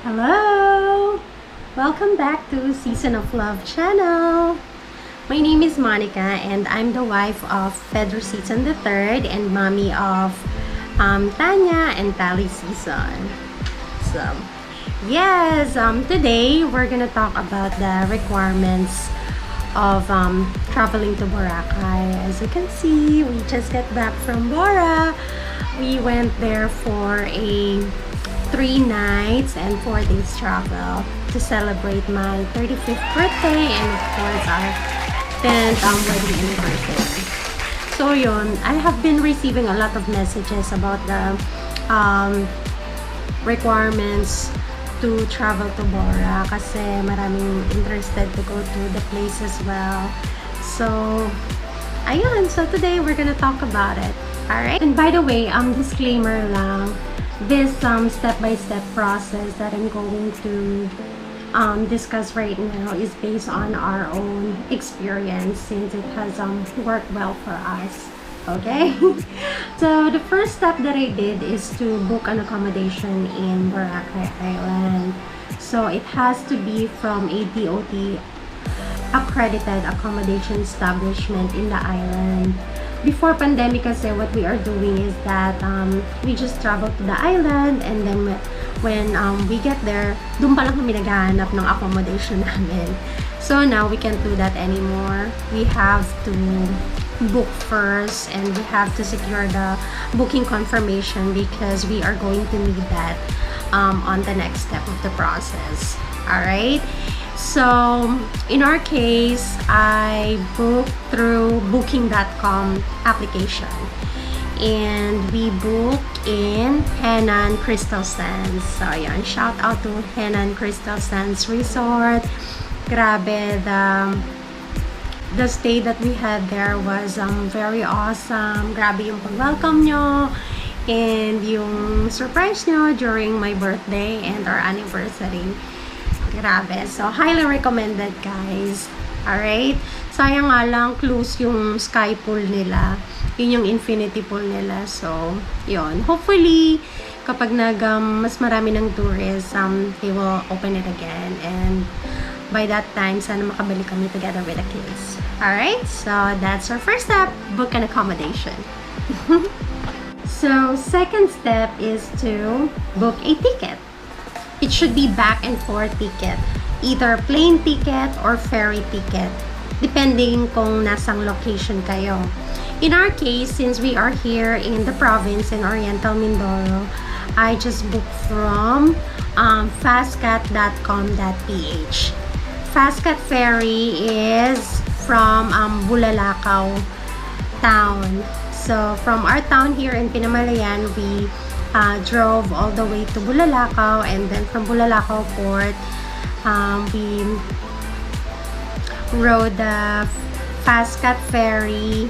Hello! Welcome back to Season of Love channel. My name is Monica and I'm the wife of Pedro Sison III and mommy of Tanya and Tali Sison. So, yes, today we're gonna talk about the requirements of traveling to Boracay. As you can see, we just got back from Bora. We went there for a 3 nights and 4 days travel to celebrate my 35th birthday and of course our 10th wedding anniversary. So yun, I have been receiving a lot of messages about the requirements to travel to Bora kasi maraming interested to go to the place as well. So ayun, so today we're gonna talk about it. Alright? And by the way, disclaimer lang, this step-by-step process that I'm going to discuss right now is based on our own experience since it has worked well for us. Okay? So the first step that I did is to book an accommodation in Boracay Island. So it has to be from a DOT-Accredited accommodation establishment in the island. Before pandemic kasi what we are doing is that we just travel to the island and then when we get there, doon pa lang kami naghahanap ng accommodation namin. So now we can't do that anymore. We have to book first and we have to secure the booking confirmation because we are going to need that on the next step of the process. Alright? So, in our case, I booked through booking.com application. And we booked in Henan Crystal Sands. So, ayan, shout out to Henan Crystal Sands Resort. Grabe, the stay that we had there was very awesome. Grabe yung pag-welcome nyo. And yung surprise nyo during my birthday and our anniversary. Grabe. So, highly recommended, guys. Alright? Sayang nga lang, close yung sky pool nila. Yun yung infinity pool nila. So, yun. Hopefully, kapag mas marami ng tourists, they will open it again. And by that time, sana makabalik kami together with the kids. Alright? So, that's our first step. Book an accommodation. So, second step is to book a ticket. It should be back and forth ticket. Either plane ticket or ferry ticket. Depending kung nasang location kayo. In our case, since we are here in the province in Oriental Mindoro, I just booked from fastcat.com.ph. Fastcat ferry is from Bulalakaw town. So, from our town here in Pinamalayan, we drove all the way to Bulalakaw and then from Bulalakaw port we rode the Fastcat ferry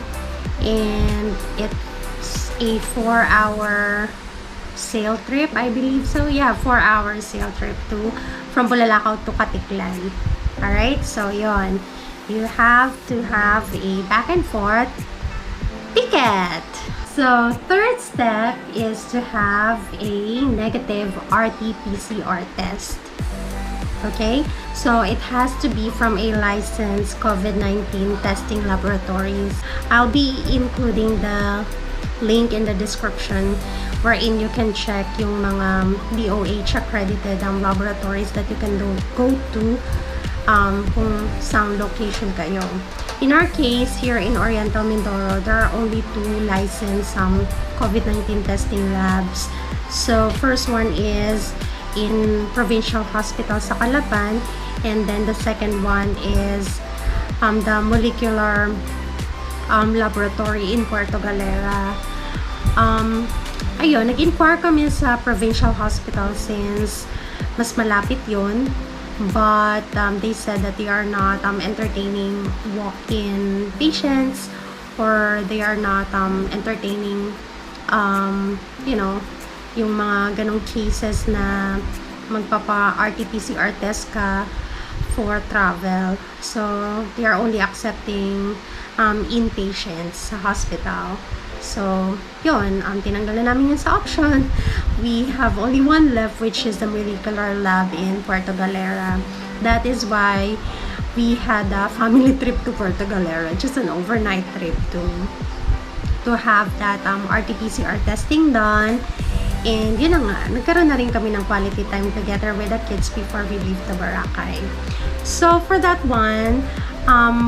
and it's a 4-hour sail trip, I believe so. Yeah, 4-hour sail trip from Bulalakaw to Caticlan. Alright, so yon, you have to have a back and forth ticket. So, third step is to have a negative RT-PCR test. Okay? So, it has to be from a licensed COVID-19 testing laboratories. I'll be including the link in the description wherein you can check yung mga DOH-Accredited laboratories that you can go to kung saan location kayo. In our case, here in Oriental Mindoro, there are only 2 licensed COVID-19 testing labs. So, first one is in Provincial Hospital sa Calapan, and then the second one is the Molecular Laboratory in Puerto Galera. Ayun, nag-inquire kami sa Provincial Hospital since mas malapit yun. But they said that they are not entertaining walk-in patients or they are not entertaining you know, yung mga ganong cases na magpapa RT-PCR test ka for travel. So they are only accepting inpatients sa hospital. So, yun, tinanggal na namin yun sa option. We have only one left, which is the molecular lab in Puerto Galera. That is why we had a family trip to Puerto Galera, just an overnight trip to have that RT-PCR testing done. And yun na nga, nagkaroon na rin kami ng quality time together with the kids before we leave to Boracay. So, for that one,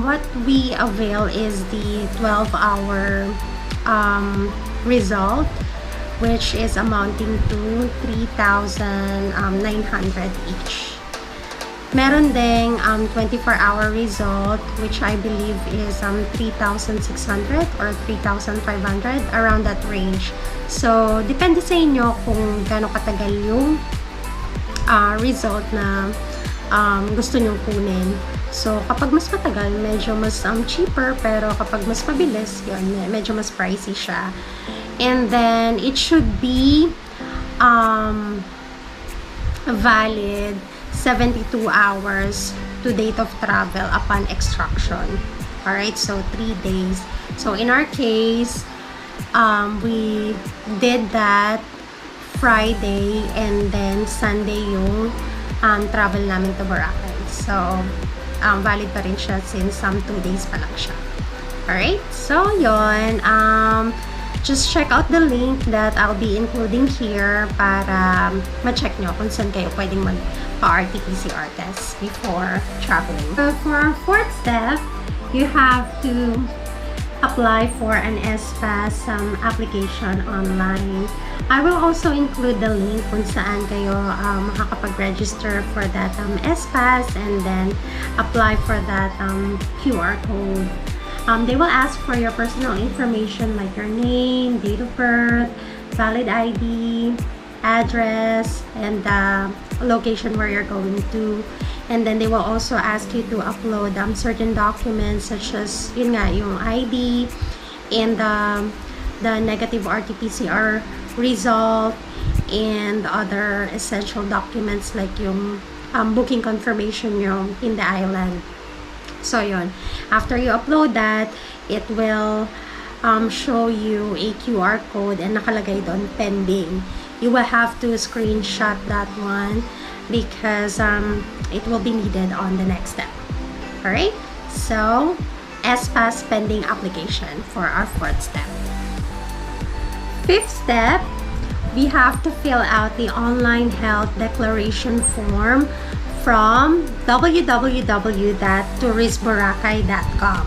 what we avail is the 12-hour result, which is amounting to 3,900 each. Meron ding 24-hour result, which I believe is 3,600 or 3,500, around that range. So, depende sa inyo kung gaano katagal yung result na gusto nyong kunin. So, kapag mas matagal, medyo mas cheaper, pero kapag mas mabilis, yun, medyo mas pricey siya. And then, it should be valid 72 hours to date of travel upon extraction. Alright, so 3 days. So, in our case, we did that Friday and then Sunday yung travel namin to Boracay. So, valid pa rin siya since 2 days pa lang siya. Alright, so yun. Just check out the link that I'll be including here para ma-check nyo kung saan kayo pwedeng mag-RT-PCR test before traveling. So, for our fourth step, you have to apply for an s-pass application online. I will also include the link kung saan kayo makakapag-register for that s-pass and then apply for that QR code. They will ask for your personal information like your name, date of birth, valid ID, address, and the location where you're going to. And then they will also ask you to upload certain documents such as yun nga, yung ID and the negative RT-PCR result and other essential documents like yung booking confirmation nyo in the island. So yun, after you upload that, it will show you a QR code and nakalagay doon pending. You will have to screenshot that one because it will be needed on the next step. Alright, so s-pass pending application for our fourth step. Fifth step, we have to fill out the online health declaration form from www.touristboracay.com.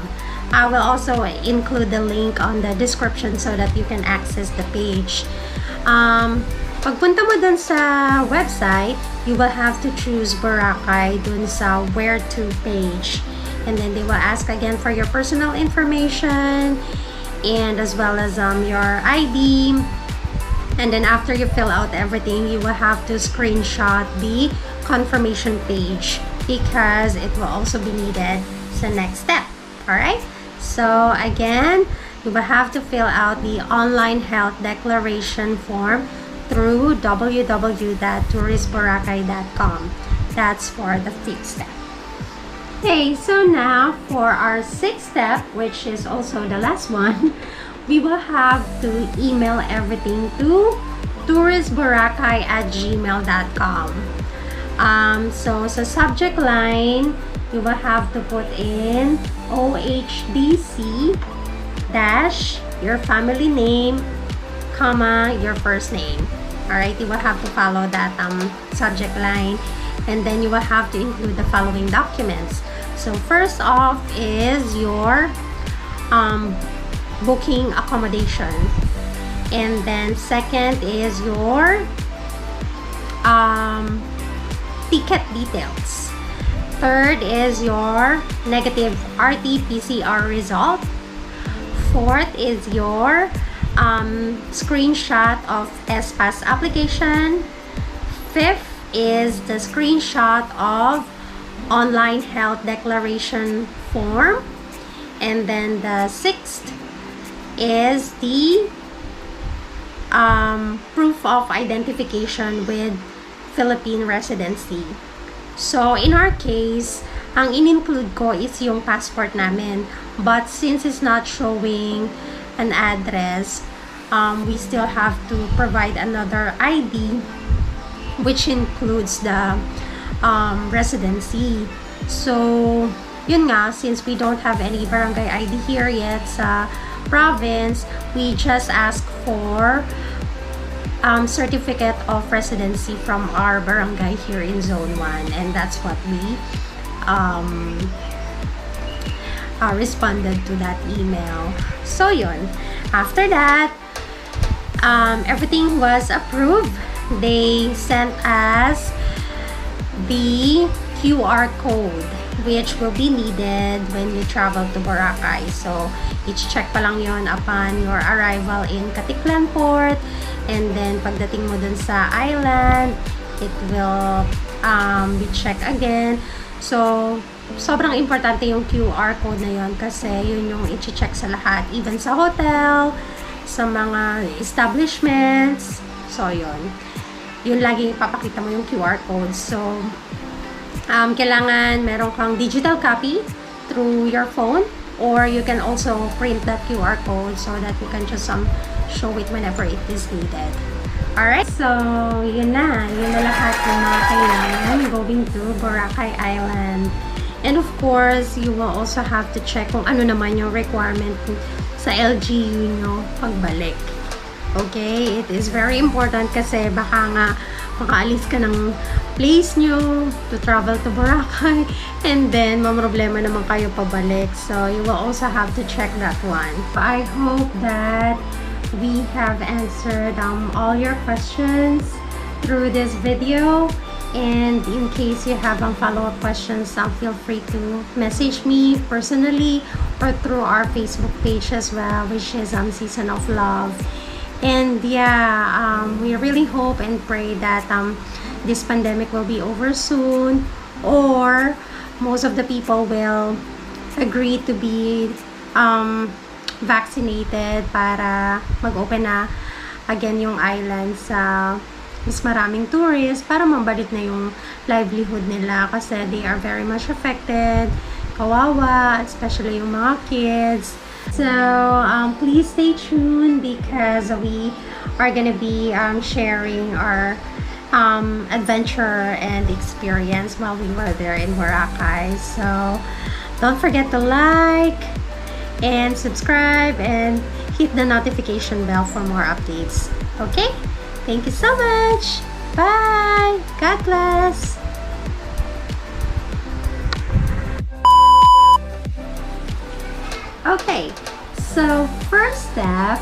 I will also include the link on the description so that you can access the page. Pagpunta mo dun sa website, you will have to choose Boracay dun sa where to page. And then they will ask again for your personal information and as well as your ID. And then after you fill out everything, you will have to screenshot the confirmation page because it will also be needed sa next step. Alright? So again, you will have to fill out the online health declaration form through www.touristboracay.com. That's for the fifth step. Okay, so now for our sixth step, which is also the last one, we will have to email everything to touristboracay@gmail.com. So sa subject line, you will have to put in OHDC dash your family name, comma, your first name. Alright, you will have to follow that subject line, and then you will have to include the following documents. So first off is your booking accommodation, and then second is your ticket details. Third is your negative RT-PCR result. Fourth is your screenshot of s-pass application. Fifth is the screenshot of online health declaration form. And then the sixth is the proof of identification with Philippine residency. So, in our case, ang in-include ko is yung passport namin. But since it's not showing an address, we still have to provide another ID, which includes the residency. So, yun nga, since we don't have any barangay ID here yet sa province, we just ask for certificate of residency from our barangay here in Zone 1, and that's what we responded to that email. So yun, after that, everything was approved. They sent us the QR code, which will be needed when you travel to Boracay. So, i-check pa lang yon upon your arrival in Caticlan port, and then pagdating mo dun sa island, it will be checked again. So, sobrang importante yung QR code na yon kasi yun yung i-check sa lahat, even sa hotel, sa mga establishments. So, yun lagi ipapakita mo yung QR code. So, kailangan meron kang digital copy through your phone, or you can also print that QR code so that you can just show it whenever it is needed. Alright, so yun na lahat ng mga kailangan going to Boracay Island. And of course, you will also have to check kung ano naman yung requirement sa LGU nyo pagbalik. Okay, it is very important kasi baka nga makaalis ka ng place nyo to travel to Boracay, and then mamroblema naman kayo pabalik. So, you will also have to check that one. I hope that we have answered all your questions through this video. And in case you have follow-up questions, feel free to message me personally or through our Facebook page as well, which is SisonOfLove. And yeah, we really hope and pray that this pandemic will be over soon, or most of the people will agree to be vaccinated para mag-open na again yung island sa mas maraming tourists, para mabalik na yung livelihood nila kasi they are very much affected. Kawawa, especially yung mga kids. So, please stay tuned because we are gonna be sharing our adventure and experience while we were there in Boracay. So, don't forget to like and subscribe and hit the notification bell for more updates. Okay? Thank you so much. Bye. God bless. Okay, so first step,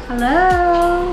Hello.